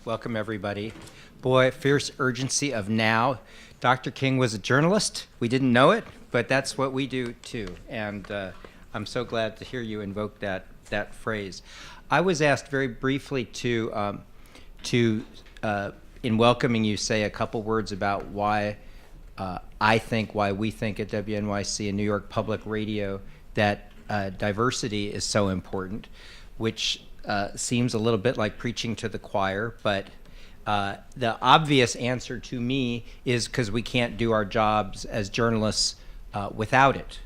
Welcome, everybody. Boy, fierce urgency of now. Dr. King was a journalist. We didn't know it, but that's what we do too. And I'm so glad to hear you invoke that phrase. I was asked very briefly to in welcoming you, say a couple words about why why we think at WNYC and New York Public Radio that diversity is so important, which seems a little bit like preaching to the choir, but the obvious answer to me is because we can't do our jobs as journalists without it.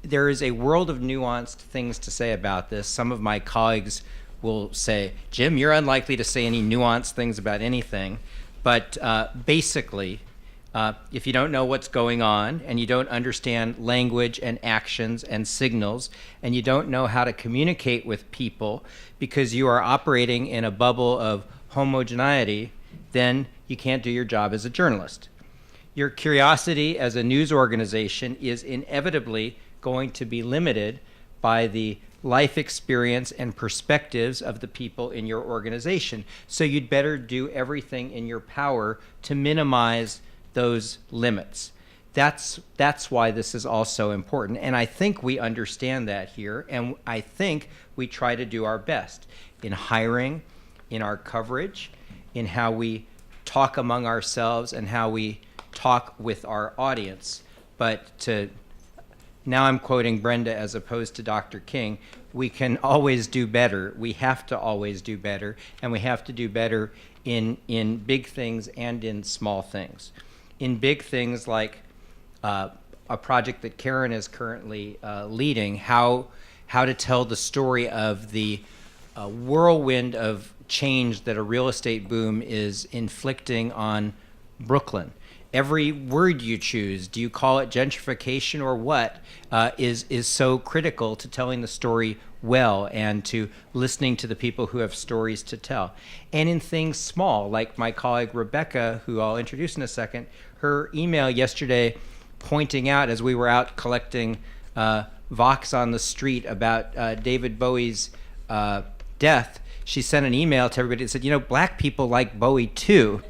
There is a world of nuanced things to say about this. Some of my colleagues will say, Jim, you're unlikely to say any nuanced things about anything, but basically, if you don't know what's going on and you don't understand language and actions and signals and you don't know how to communicate with people because you are operating in a bubble of homogeneity, then you can't do your job as a journalist. Your curiosity as a news organization is inevitably going to be limited by the life experience and perspectives of the people in your organization. So you'd better do everything in your power to minimize those limits. That's why this is also important. And I think we understand that here, and I think we try to do our best in hiring, in our coverage, in how we talk among ourselves and how we talk with our audience. But now I'm quoting Brenda as opposed to Dr. King, we can always do better. We have to always do better, and we have to do better in big things and in small things. In big things like a project that Karen is currently leading, how to tell the story of the whirlwind of change that a real estate boom is inflicting on Brooklyn. Every word you choose, do you call it gentrification or what, is so critical to telling the story well and to listening to the people who have stories to tell. And in things small, like my colleague Rebecca, who I'll introduce in a second, her email yesterday pointing out as we were out collecting Vox on the street about David Bowie's death, she sent an email to everybody that said, black people like Bowie too.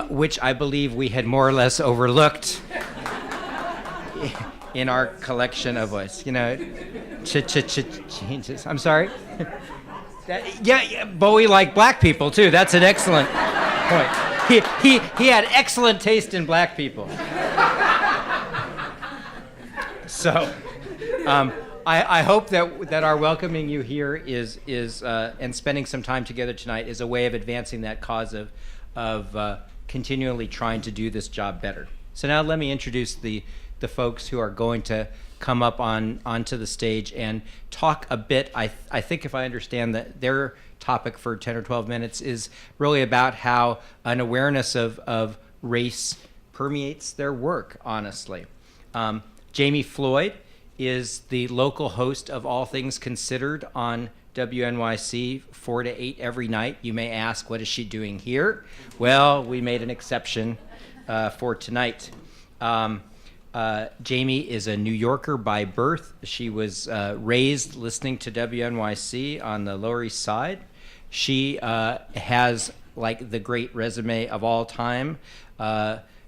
Which I believe we had more or less overlooked in our collection of voice. Changes. I'm sorry? Yeah, Bowie liked black people too. That's an excellent point. He had excellent taste in black people. So, I hope that our welcoming you here is and spending some time together tonight is a way of advancing that cause of continually trying to do this job better. So now let me introduce the folks who are going to come up onto the stage and talk a bit. I think if I understand that their topic for 10 or 12 minutes is really about how an awareness of race permeates their work, honestly. Jami Floyd is the local host of All Things Considered on WNYC 4 to 8 every night. You may ask, what is she doing here? Well, we made an exception for tonight. Jami is a New Yorker by birth. She was raised listening to WNYC on the Lower East Side. She has like the great resume of all time.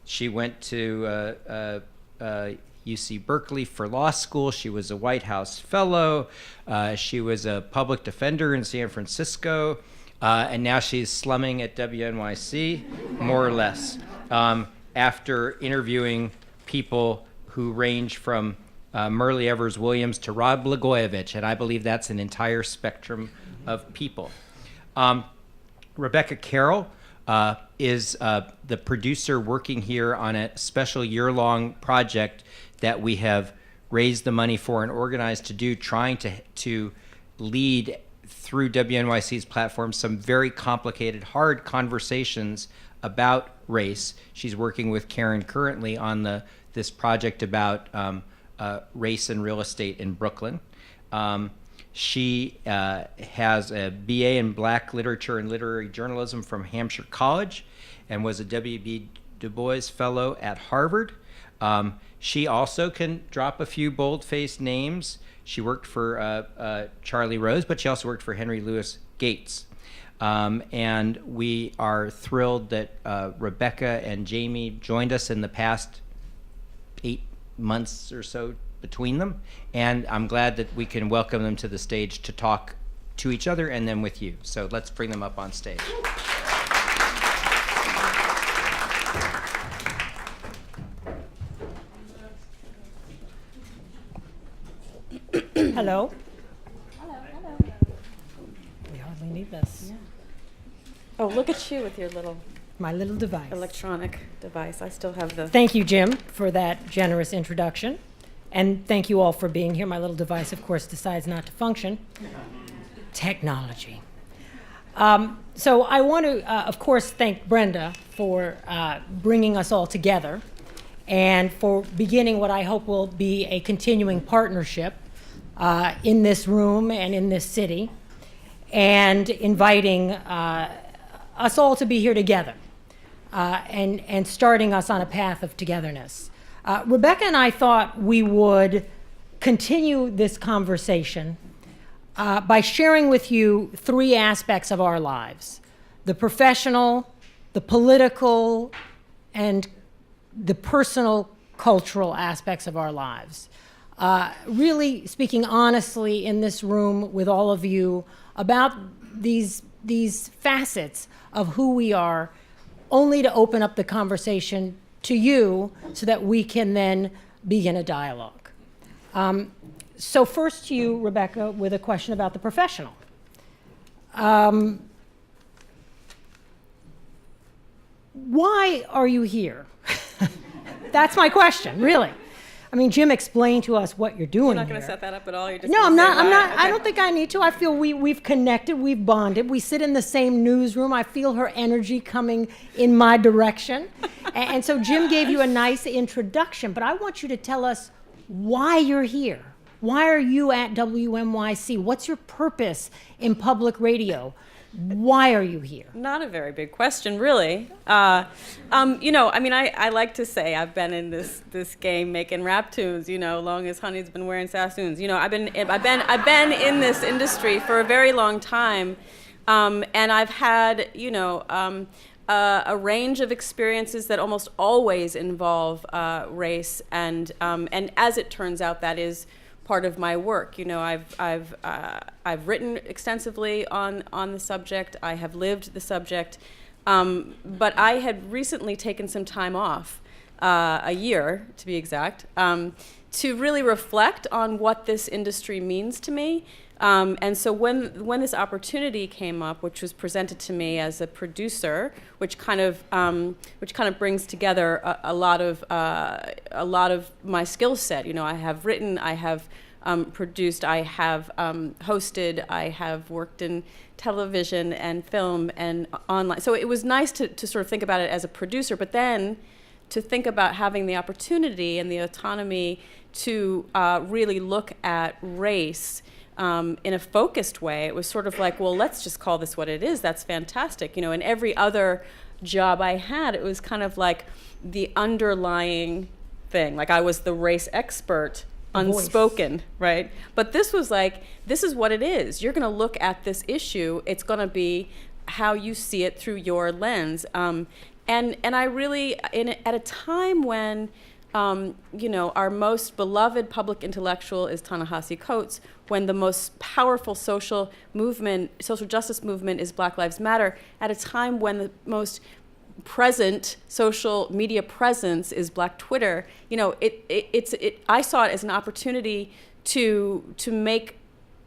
She went to UC Berkeley for law school. She was a White House fellow. She was a public defender in San Francisco. And now she's slumming at WNYC, more or less, after interviewing people who range from Murley Evers Williams to Rod Blagojevich. And I believe that's an entire spectrum of people. Rebecca Carroll is the producer working here on a special year-long project that we have raised the money for and organized to do, trying to lead through WNYC's platform some very complicated, hard conversations about race. She's working with Karen currently on this project about race and real estate in Brooklyn. She has a BA in Black Literature and Literary Journalism from Hampshire College and was a W.B. Du Bois Fellow at Harvard. She also can drop a few bold-faced names. She worked for Charlie Rose, but she also worked for Henry Louis Gates. And we are thrilled that Rebecca and Jami joined us in the past 8 months or so between them. And I'm glad that we can welcome them to the stage to talk to each other and then with you. So let's bring them up on stage. Hello. Hello. We hardly need this. Yeah. Oh, look at you with your My little device. electronic device. I still have the... Thank you, Jim, for that generous introduction. And thank you all for being here. My little device, of course, decides not to function. Technology. So I want to, of course, thank Brenda for bringing us all together and for beginning what I hope will be a continuing partnership in this room and in this city, and inviting us all to be here together and starting us on a path of togetherness. Rebecca and I thought we would continue this conversation by sharing with you 3 aspects of our lives: the professional, the political, and the personal, cultural aspects of our lives. Really speaking honestly in this room with all of you about these facets of who we are, only to open up the conversation to you so that we can then begin a dialogue. So first to you, Rebecca, with a question about the professional. Why are you here? That's my question, really. I mean, Jim explained to us what you're doing. You're not going to here. set that up at all? You're just No, gonna I'm say not. why? I don't think I need to. I feel we've connected, we've bonded. We sit in the same newsroom. I feel her energy coming in my direction. And so Jim gave you a nice introduction, but I want you to tell us why you're here. Why are you at WNYC? What's your purpose in public radio? Why are you here? Not a very big question, really. I like to say I've been in this game making rap tunes, long as honey's been wearing Sassoons. I've been in this industry for a very long time, and I've had, a range of experiences that almost always involve race, and as it turns out, that is part of my work. I've written extensively on the subject. I have lived the subject, but I had recently taken some time off, a year to be exact, to really reflect on what this industry means to me. And so when this opportunity came up, which was presented to me as a producer, which kind of brings together a lot of my skill set. I have written, I have produced, I have hosted, I have worked in television and film and online. So it was nice to sort of think about it as a producer, but then to think about having the opportunity and the autonomy to really look at race in a focused way. It was sort of like, well, let's just call this what it is. That's fantastic. In every other job I had, it was kind of like the underlying thing. Like I was the race expert, unspoken, right? But this was like, this is what it is. You're going to look at this issue. It's going to be how you see it through your lens. And I really, at a time when, our most beloved public intellectual is Ta-Nehisi Coates, when the most powerful social justice movement is Black Lives Matter, at a time when the most present social media presence is Black Twitter, I saw it as an opportunity to make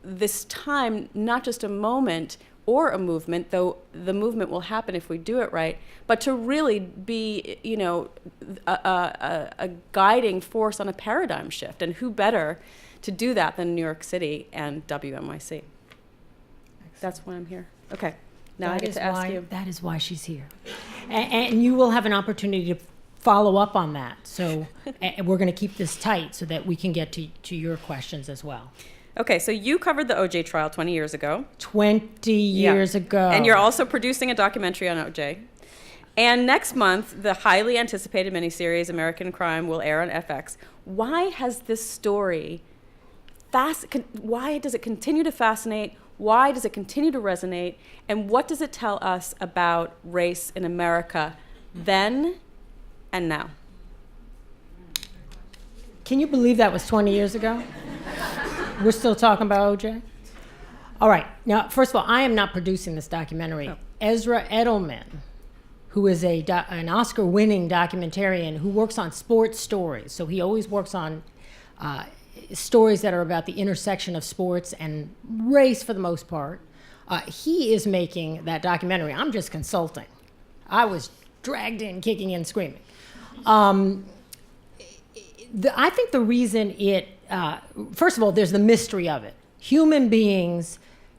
this time not just a moment or a movement, though the movement will happen if we do it right, but to really be, a guiding force on a paradigm shift. And who better to do that than New York City and WNYC? Excellent. That's why I'm here. Okay, now I get to ask you. That is why she's here. And you will have an opportunity to follow up on that. So we're going to keep this tight so that we can get to your questions as well. Okay, so you covered the OJ trial 20 years ago. 20 years ago. And you're also producing a documentary on OJ. And next month, the highly anticipated miniseries American Crime will air on FX. Why has this story, why does it continue to fascinate? Why does it continue to resonate? And what does it tell us about race in America then and now? Can you believe that was 20 years ago? We're still talking about OJ? All right. Now, first of all, I am not producing this documentary. Ezra Edelman, who is an Oscar-winning documentarian who works on sports stories. So he always works on stories that are about the intersection of sports and race for the most part. He is making that documentary. I'm just consulting. I was dragged in, kicking and screaming. I think the reason first of all, there's the mystery of it. Human beings,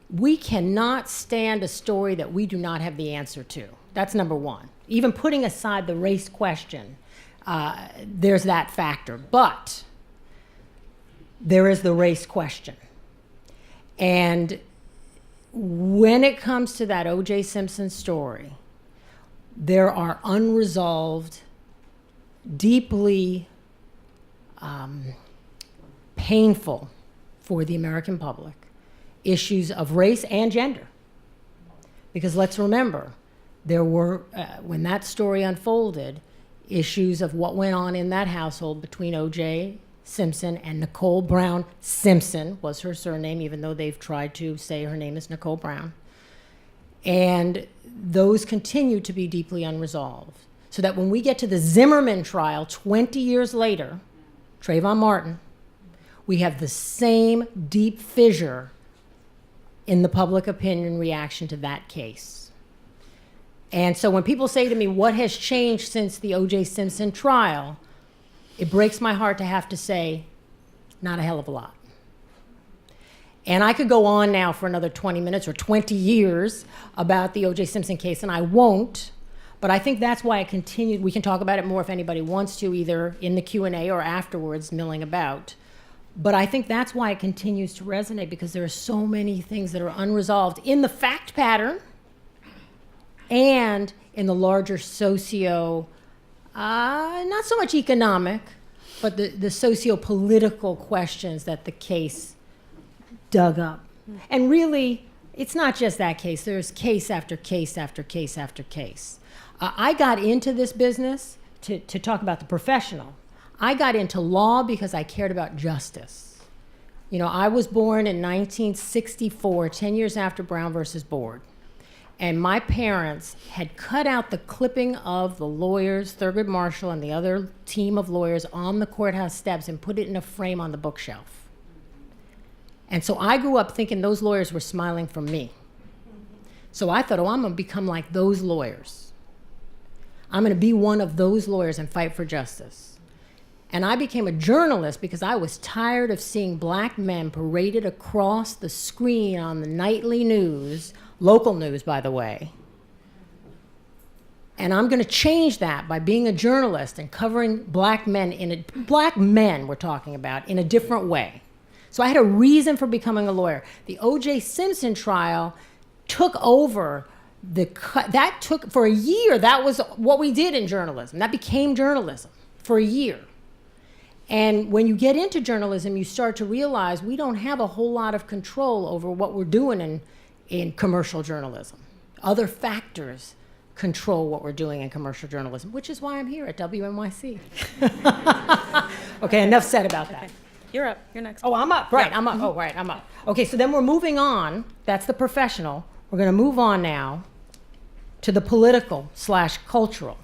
we cannot stand a story that we do not have the answer to. That's number one. Even putting aside the race question, there's that factor. But there is the race question. And when it comes to that O.J. Simpson story, there are unresolved, deeply painful for the American public issues of race and gender. Because let's remember, there were, when that story unfolded, issues of what went on in that household between O.J. Simpson and Nicole Brown Simpson was her surname, even though they've tried to say her name is Nicole Brown. And those continue to be deeply unresolved. So that when we get to the Zimmerman trial 20 years later, Trayvon Martin, we have the same deep fissure in the public opinion reaction to that case. And so when people say to me, what has changed since the O.J. Simpson trial, it breaks my heart to have to say, not a hell of a lot. And I could go on now for another 20 minutes or 20 years about the O.J. Simpson case, and I won't. But I think that's why it continued. We can talk about it more if anybody wants to, either in the Q&A or afterwards, milling about. But I think that's why it continues to resonate, because there are so many things that are unresolved in the fact pattern and in the larger not so much economic, but the socio-political questions that the case dug up. And really, it's not just that case. There's case after case after case after case. I got into this business to talk about the professional. I got into law because I cared about justice. You know, I was born in 1964, 10 years after Brown versus Board. And my parents had cut out the clipping of the lawyers, Thurgood Marshall and the other team of lawyers on the courthouse steps and put it in a frame on the bookshelf. And so I grew up thinking those lawyers were smiling for me. So I thought, I'm going to become like those lawyers. I'm going to be one of those lawyers and fight for justice. And I became a journalist because I was tired of seeing black men paraded across the screen on the nightly news, local news, by the way. And I'm going to change that by being a journalist and covering black men we're talking about, in a different way. So I had a reason for becoming a lawyer. The O.J. Simpson trial took over that took, for a year, that was what we did in journalism. That became journalism for a year. And when you get into journalism, you start to realize we don't have a whole lot of control over what we're doing in commercial journalism. Other factors control what we're doing in commercial journalism, which is why I'm here at WNYC. Okay, enough said about that. Okay. You're up. You're next. Oh, I'm up. Right, Yeah. I'm up. Oh, right, I'm up. Okay, so then we're moving on. That's the professional. We're going to move on now to the political/cultural.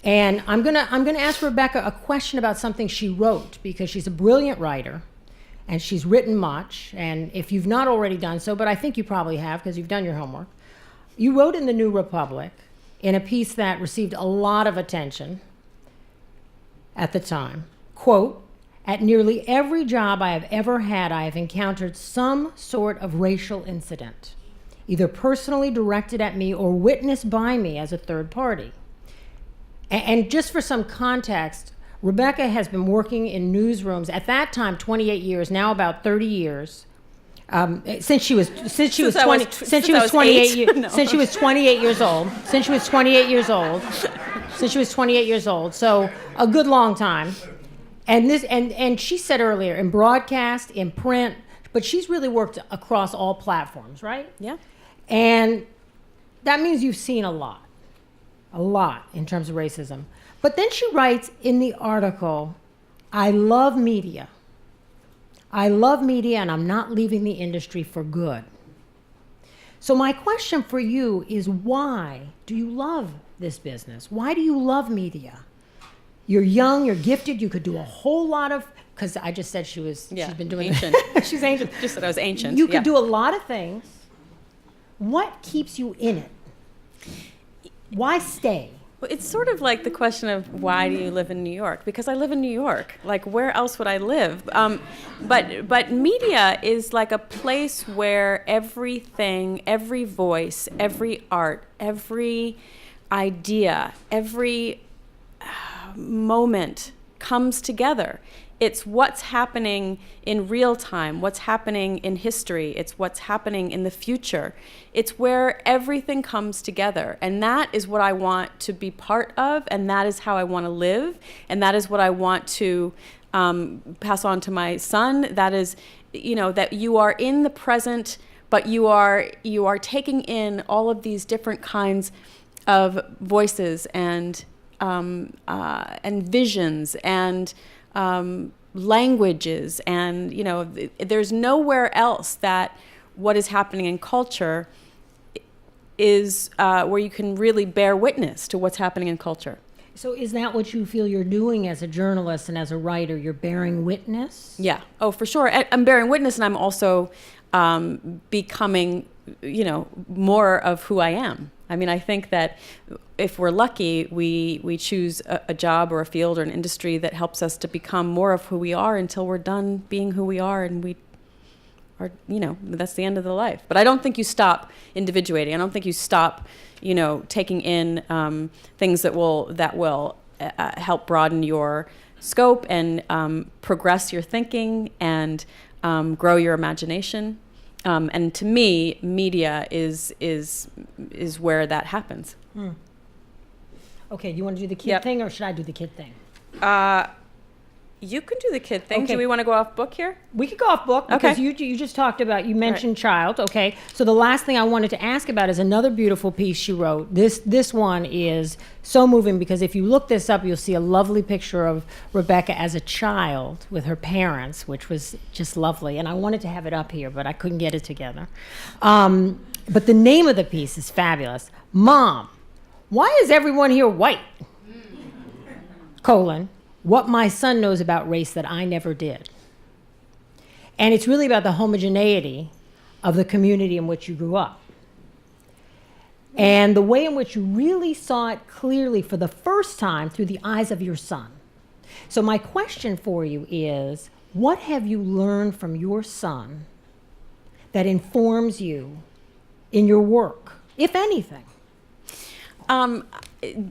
And I'm going to ask Rebecca a question about something she wrote, because she's a brilliant writer and she's written much. And if you've not already done so, but I think you probably have because you've done your homework, you wrote in the New Republic in a piece that received a lot of attention at the time, quote, "At nearly every job I have ever had, I have encountered some sort of racial incident, either personally directed at me or witnessed by me as a third party." And just for some context, Rebecca has been working in newsrooms at that time 28 years, now about 30 years, since she was 28 years old. So a good long time. And she said earlier, in broadcast, in print, but she's really worked across all platforms, right? Yeah. And that means you've seen a lot in terms of racism. But then she writes in the article, I love media. I love media and I'm not leaving the industry for good. So my question for you is, why do you love this business? Why do you love media? You're young, you're gifted, you could do a whole lot of, because I just said she's been doing ancient. She's ancient. Just that I was ancient. You could do a lot of things. What keeps you in it? Why stay? Well, it's sort of like the question of why do you live in New York? Because I live in New York. Like, where else would I live? But media is like a place where everything, every voice, every art, every idea, every moment comes together. It's what's happening in real time, what's happening in history, it's what's happening in the future. It's where everything comes together. And that is what I want to be part of, and that is how I want to live, and that is what I want to pass on to my son. That is, that you are in the present, but you are taking in all of these different kinds of voices and visions and languages, and there's nowhere else that what is happening in culture is where you can really bear witness to what's happening in culture. So is that what you feel you're doing as a journalist and as a writer? You're bearing witness? Yeah. Oh, for sure. I'm bearing witness, and I'm also becoming, more of who I am. I mean, I think that if we're lucky, we choose a job or a field or an industry that helps us to become more of who we are until we're done being who we are, and we are, that's the end of the life. But I don't think you stop individuating. I don't think you stop, taking in things that will help broaden your scope and progress your thinking and grow your imagination. And to me, media is where that happens. Okay, you want to do the kid thing, or should I do the kid thing? You can do the kid thing. Okay. Do we want to go off book here? We could go off book because Okay. you just talked about, you mentioned child. Okay, so the last thing I wanted to ask about is another beautiful piece she wrote. This one is so moving because if you look this up, you'll see a lovely picture of Rebecca as a child with her parents, which was just lovely. And I wanted to have it up here, but I couldn't get it together. But the name of the piece is fabulous. Mom, why is everyone here white? What my son knows about race that I never did. And it's really about the homogeneity of the community in which you grew up. And the way in which you really saw it clearly for the first time through the eyes of your son. So my question for you is, what have you learned from your son that informs you in your work, if anything?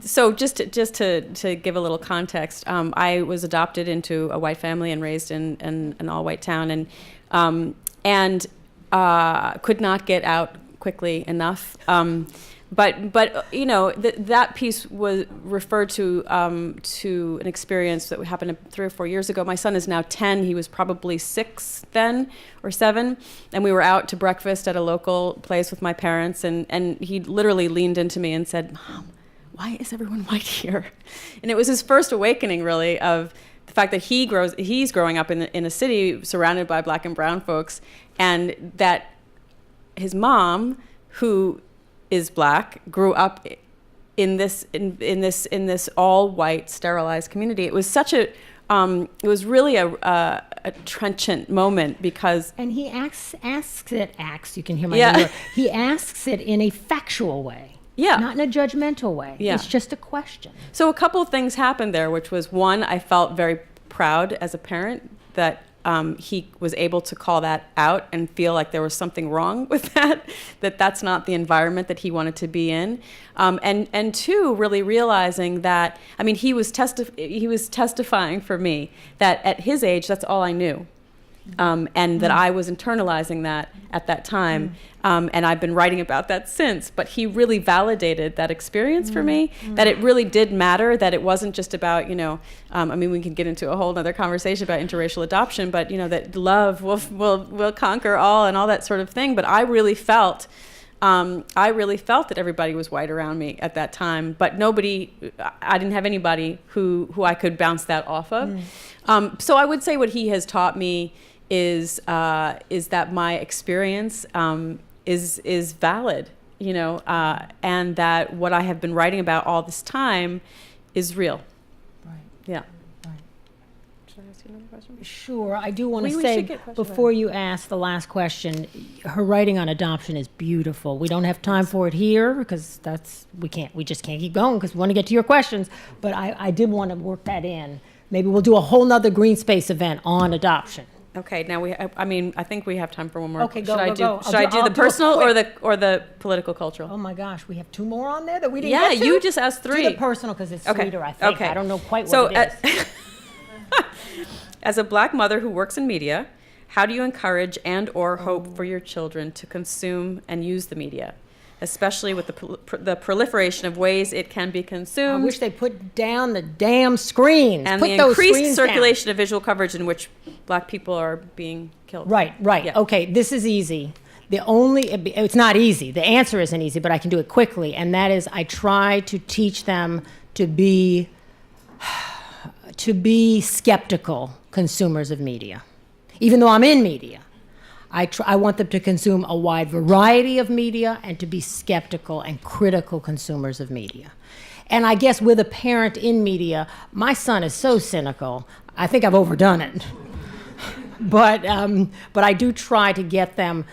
So just to give a little context, I was adopted into a white family and raised in an all-white town, and could not get out quickly enough. But that piece was referred to an experience that happened 3 or 4 years ago. My son is now 10. He was probably 6 then or 7, and we were out to breakfast at a local place with my parents, and he literally leaned into me and said, "Mom, why is everyone white here?" And it was his first awakening, really, of the fact that he's growing up in a city surrounded by black and brown folks, and that his mom, who is black, grew up in this all white sterilized community. It was such a it was really a trenchant moment because And he you can hear my ear. He asks it in a factual way. Yeah. Not in a judgmental way. Yeah. It's just a question. So a couple of things happened there, which was, one, I felt very proud as a parent that he was able to call that out and feel like there was something wrong with that's not the environment that he wanted to be in. And two, really realizing that, he was testifying for me that at his age, that's all I knew. and that I was internalizing that at that time. And I've been writing about that since. But he really validated that experience for me, that it really did matter, that it wasn't just about, I mean, we can get into a whole other conversation about interracial adoption, but, that love will conquer all and all that sort of thing. But I really felt that everybody was white around me at that time, but I didn't have anybody who I could bounce that off of. So I would say what he has taught me is that my experience is valid, and that what I have been writing about all this time is real. Right. Yeah. Right. Should I ask you another question? Sure. I do want to We say, should get questions before you ask the last question, her writing on adoption is beautiful. We don't have time for it here because we just can't keep going because we want to get to your questions. But I did want to work that in. Maybe we'll do a whole nother green space event on adoption. Okay, now I think we have time for one more. Okay, go, should go, go. Should I do I'll the do it personal quick. or the political cultural? Oh my gosh, we have 2 more on there that we didn't Yeah, get to? you just asked 3. Do the personal because it's sweeter, I think. Okay. I don't know quite So, what it is. As a Black mother who works in media, how do you encourage and/or hope for your children to consume and use the media, especially with the proliferation of ways it can be I consumed? wish they put down the damn screens. And put the those increased screens down. circulation of visual coverage in which Black people are being killed. Right. Yeah. Okay, this is easy. It's not easy. The answer isn't easy, but I can do it quickly. And that is I try to teach them to be skeptical consumers of media. Even though I'm in media, I want them to consume a wide variety of media and to be skeptical and critical consumers of media. And I guess with a parent in media, my son is so cynical, I think I've overdone it. But I do try to get them,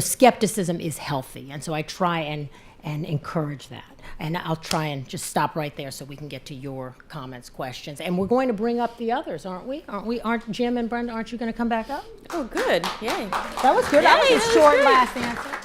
skepticism is healthy. And so I try and encourage that. And I'll try and just stop right there so we can get to your comments, questions. And we're going to bring up the others, aren't we? Aren't Jim and Brenda, aren't you going to come back up? Oh, good. Yay. That was good. That was a short last answer.